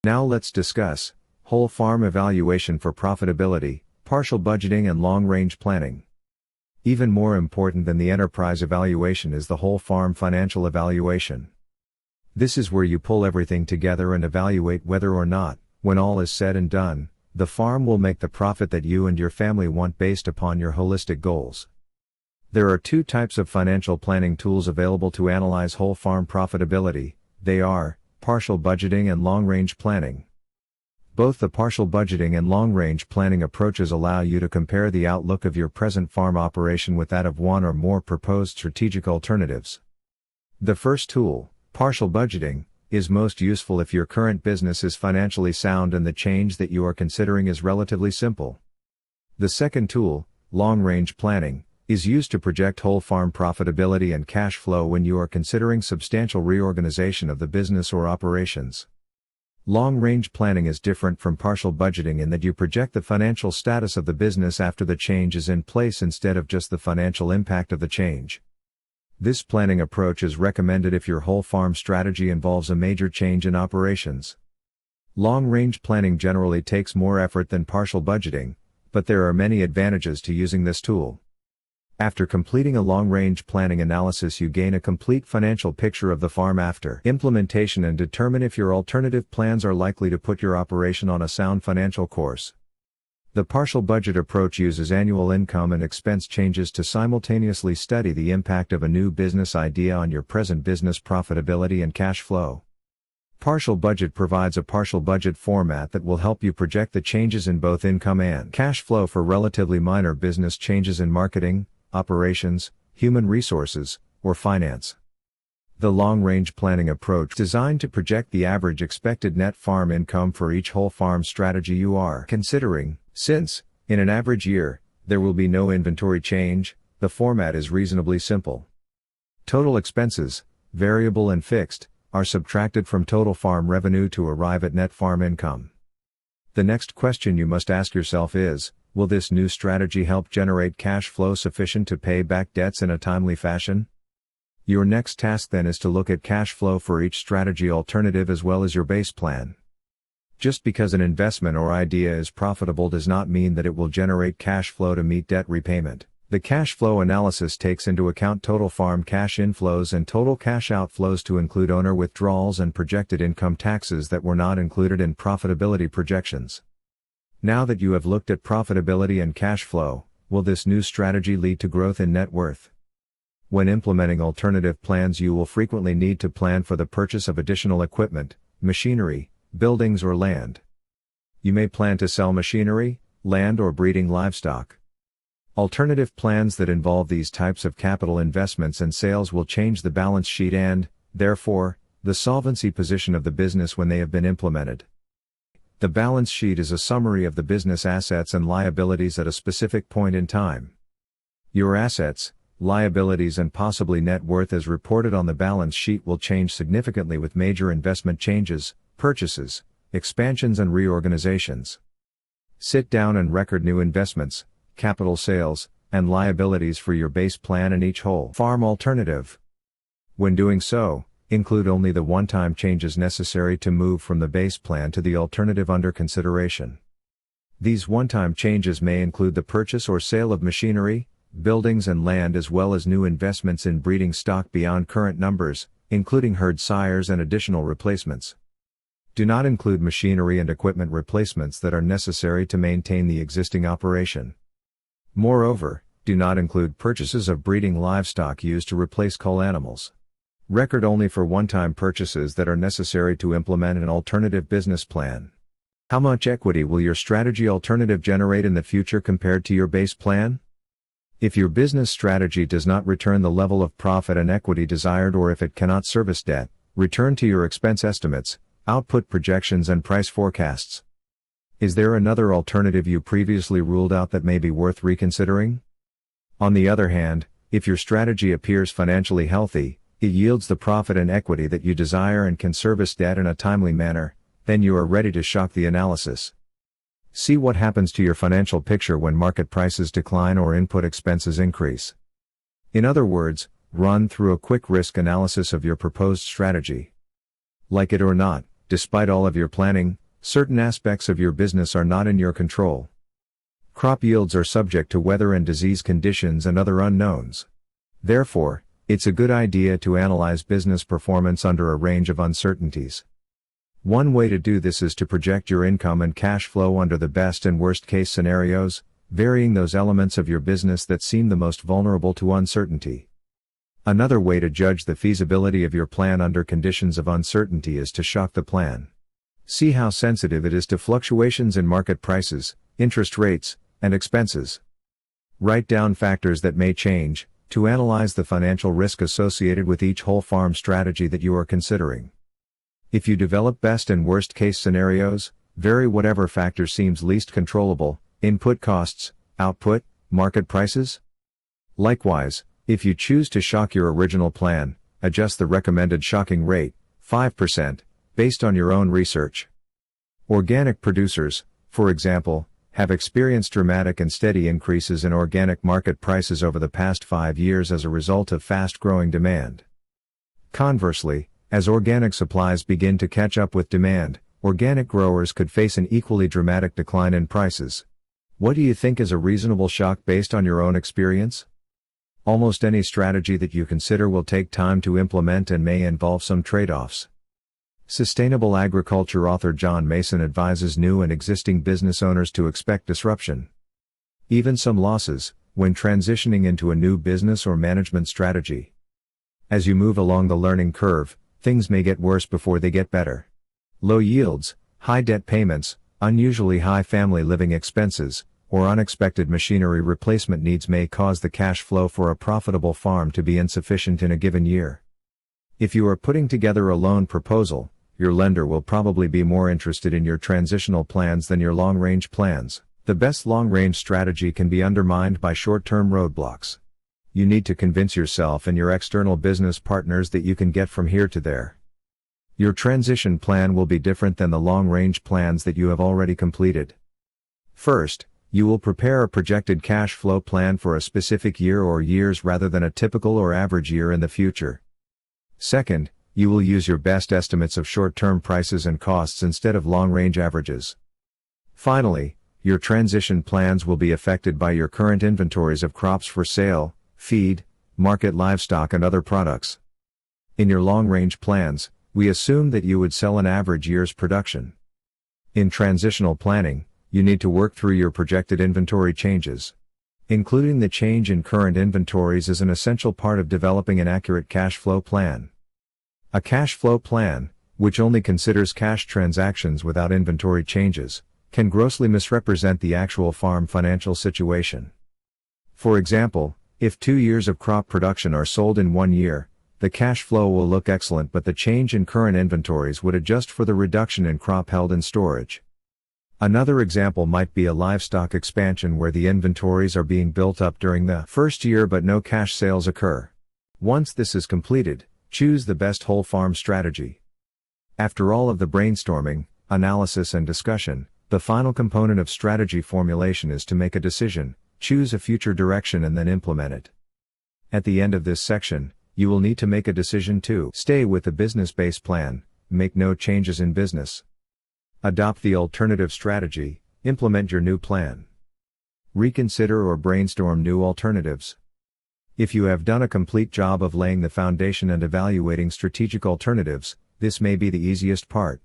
Now let's discuss whole farm evaluation for profitability, partial budgeting and long-range planning. Even more important than the enterprise evaluation is the whole farm financial evaluation. This is where you pull everything together and evaluate whether or not, when all is said and done, the farm will make the profit that you and your family want based upon your holistic goals. There are two types of financial planning tools available to analyze whole farm profitability. They are partial budgeting and long-range planning. Both the partial budgeting and long-range planning approaches allow you to compare the outlook of your present farm operation with that of one or more proposed strategic alternatives. The first tool, partial budgeting, is most useful if your current business is financially sound and the change that you are considering is relatively simple. The second tool, long-range planning, is used to project whole farm profitability and cash flow when you are considering substantial reorganization of the business or operations. Long-range planning is different from partial budgeting in that you project the financial status of the business after the change is in place instead of just the financial impact of the change. This planning approach is recommended if your whole farm strategy involves a major change in operations. Long-range planning generally takes more effort than partial budgeting, but there are many advantages to using this tool. After completing a long-range planning analysis, you gain a complete financial picture of the farm after implementation and determine if your alternative plans are likely to put your operation on a sound financial course. The partial budget approach uses annual income and expense changes to simultaneously study the impact of a new business idea on your present business profitability and cash flow. Partial budget provides a partial budget format that will help you project the changes in both income and cash flow for relatively minor business changes in marketing, operations, human resources, or finance. The long-range planning approach is designed to project the average expected net farm income for each whole farm strategy you are considering. Since, in an average year, there will be no inventory change, the format is reasonably simple. Total expenses, variable and fixed, are subtracted from total farm revenue to arrive at net farm income. The next question you must ask yourself is, will this new strategy help generate cash flow sufficient to pay back debts in a timely fashion? Your next task then is to look at cash flow for each strategy alternative as well as your base plan. Just because an investment or idea is profitable does not mean that it will generate cash flow to meet debt repayment. The cash flow analysis takes into account total farm cash inflows and total cash outflows to include owner withdrawals and projected income taxes that were not included in profitability projections. Now that you have looked at profitability and cash flow, will this new strategy lead to growth in net worth? When implementing alternative plans, you will frequently need to plan for the purchase of additional equipment, machinery, buildings or land. You may plan to sell machinery, land or breeding livestock. Alternative plans that involve these types of capital investments and sales will change the balance sheet and, therefore, the solvency position of the business when they have been implemented. The balance sheet is a summary of the business assets and liabilities at a specific point in time. Your assets, liabilities and possibly net worth as reported on the balance sheet will change significantly with major investment changes, purchases, expansions and reorganizations. Sit down and record new investments, capital sales, and liabilities for your base plan and each whole farm alternative. When doing so, include only the one-time changes necessary to move from the base plan to the alternative under consideration. These one-time changes may include the purchase or sale of machinery, buildings and land as well as new investments in breeding stock beyond current numbers, including herd sires and additional replacements. Do not include machinery and equipment replacements that are necessary to maintain the existing operation. Moreover, do not include purchases of breeding livestock used to replace cull animals. Record only for one-time purchases that are necessary to implement an alternative business plan. How much equity will your strategy alternative generate in the future compared to your base plan? If your business strategy does not return the level of profit and equity desired, or if it cannot service debt, return to your expense estimates, output projections and price forecasts. Is there another alternative you previously ruled out that may be worth reconsidering? On the other hand, if your strategy appears financially healthy, it yields the profit and equity that you desire and can service debt in a timely manner, then you are ready to shock the analysis. See what happens to your financial picture when market prices decline or input expenses increase. In other words, run through a quick risk analysis of your proposed strategy. Like it or not, despite all of your planning, certain aspects of your business are not in your control. Crop yields are subject to weather and disease conditions and other unknowns. Therefore, it's a good idea to analyze business performance under a range of uncertainties. One way to do this is to project your income and cash flow under the best and worst case scenarios, varying those elements of your business that seem the most vulnerable to uncertainty. Another way to judge the feasibility of your plan under conditions of uncertainty is to shock the plan. See how sensitive it is to fluctuations in market prices, interest rates, and expenses. Write down factors that may change, to analyze the financial risk associated with each whole farm strategy that you are considering. If you develop best and worst case scenarios, vary whatever factor seems least controllable: input costs, output, market prices. Likewise, if you choose to shock your original plan, adjust the recommended shocking rate, 5%, based on your own research. Organic producers, for example, have experienced dramatic and steady increases in organic market prices over the past 5 years as a result of fast-growing demand. Conversely, as organic supplies begin to catch up with demand, organic growers could face an equally dramatic decline in prices. What do you think is a reasonable shock based on your own experience? Almost any strategy that you consider will take time to implement and may involve some trade-offs. Sustainable Agriculture author John Mason advises new and existing business owners to expect disruption. Even some losses, when transitioning into a new business or management strategy. As you move along the learning curve, things may get worse before they get better. Low yields, high debt payments, unusually high family living expenses, or unexpected machinery replacement needs may cause the cash flow for a profitable farm to be insufficient in a given year. If you are putting together a loan proposal, your lender will probably be more interested in your transitional plans than your long-range plans. The best long-range strategy can be undermined by short-term roadblocks. You need to convince yourself and your external business partners that you can get from here to there. Your transition plan will be different than the long-range plans that you have already completed. First, you will prepare a projected cash flow plan for a specific year or years rather than a typical or average year in the future. Second, you will use your best estimates of short-term prices and costs instead of long-range averages. Finally, your transition plans will be affected by your current inventories of crops for sale, feed, market livestock and other products. In your long-range plans, we assume that you would sell an average year's production. In transitional planning, you need to work through your projected inventory changes. Including the change in current inventories is an essential part of developing an accurate cash flow plan. A cash flow plan, which only considers cash transactions without inventory changes, can grossly misrepresent the actual farm financial situation. For example, if 2 years of crop production are sold in 1 year, the cash flow will look excellent, but the change in current inventories would adjust for the reduction in crop held in storage. Another example might be a livestock expansion where the inventories are being built up during the first year but no cash sales occur. Once this is completed, choose the best whole farm strategy. After all of the brainstorming, analysis and discussion, the final component of strategy formulation is to make a decision, choose a future direction and then implement it. At the end of this section, you will need to make a decision to stay with the business-based plan, make no changes in business. Adopt the alternative strategy, implement your new plan. Reconsider or brainstorm new alternatives. If you have done a complete job of laying the foundation and evaluating strategic alternatives, this may be the easiest part.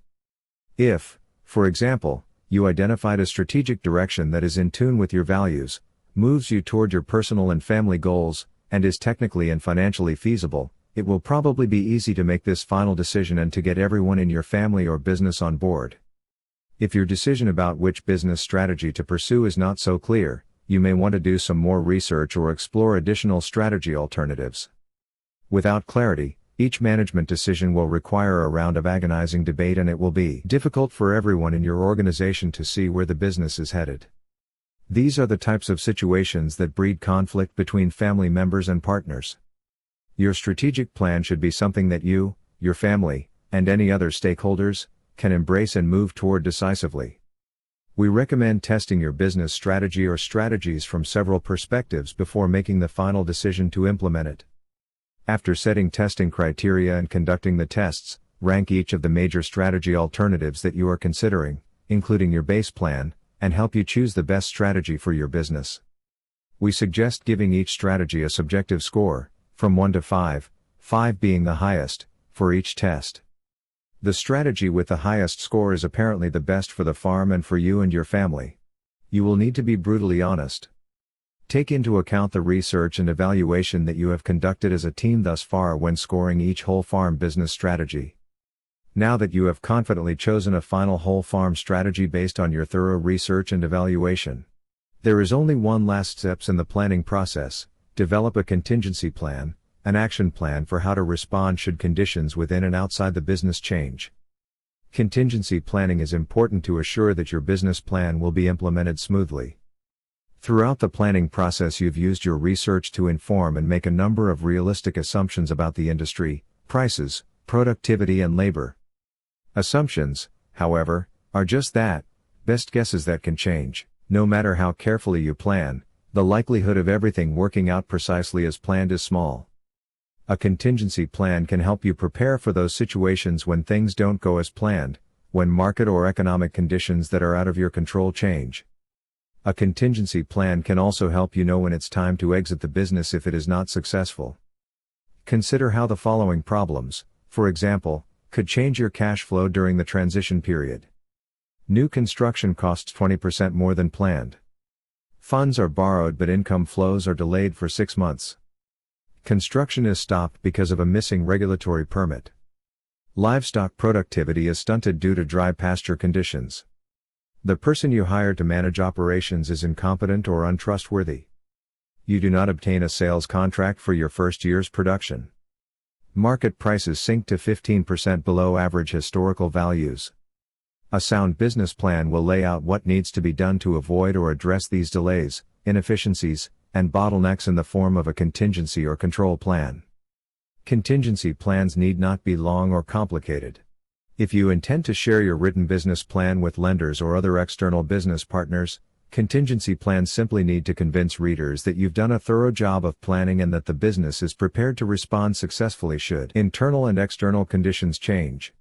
If, for example, you identified a strategic direction that is in tune with your values, moves you toward your personal and family goals, and is technically and financially feasible, it will probably be easy to make this final decision and to get everyone in your family or business on board. If your decision about which business strategy to pursue is not so clear, you may want to do some more research or explore additional strategy alternatives. Without clarity, each management decision will require a round of agonizing debate, and it will be difficult for everyone in your organization to see where the business is headed. These are the types of situations that breed conflict between family members and partners. Your strategic plan should be something that you, your family, and any other stakeholders, can embrace and move toward decisively. We recommend testing your business strategy or strategies from several perspectives before making the final decision to implement it. After setting testing criteria and conducting the tests, rank each of the major strategy alternatives that you are considering, including your base plan, and help you choose the best strategy for your business. We suggest giving each strategy a subjective score, from 1 to 5, 5 being the highest, for each test. The strategy with the highest score is apparently the best for the farm and for you and your family. You will need to be brutally honest. Take into account the research and evaluation that you have conducted as a team thus far when scoring each whole farm business strategy. Now that you have confidently chosen a final whole farm strategy based on your thorough research and evaluation, there is only one last step in the planning process: develop a contingency plan, an action plan for how to respond should conditions within and outside the business change. Contingency planning is important to assure that your business plan will be implemented smoothly. Throughout the planning process, you've used your research to inform and make a number of realistic assumptions about the industry, prices, productivity, and labor. Assumptions, however, are just that, best guesses that can change. No matter how carefully you plan, the likelihood of everything working out precisely as planned is small. A contingency plan can help you prepare for those situations when things don't go as planned, when market or economic conditions that are out of your control change. A contingency plan can also help you know when it's time to exit the business if it is not successful. Consider how the following problems, for example, could change your cash flow during the transition period. New construction costs 20% more than planned. Funds are borrowed but income flows are delayed for 6 months. Construction is stopped because of a missing regulatory permit. Livestock productivity is stunted due to dry pasture conditions. The person you hired to manage operations is incompetent or untrustworthy. You do not obtain a sales contract for your first year's production. Market prices sink to 15% below average historical values. A sound business plan will lay out what needs to be done to avoid or address these delays, inefficiencies, and bottlenecks in the form of a contingency or control plan. Contingency plans need not be long or complicated. If you intend to share your written business plan with lenders or other external business partners, contingency plans simply need to convince readers that you've done a thorough job of planning and that the business is prepared to respond successfully should internal and external conditions change.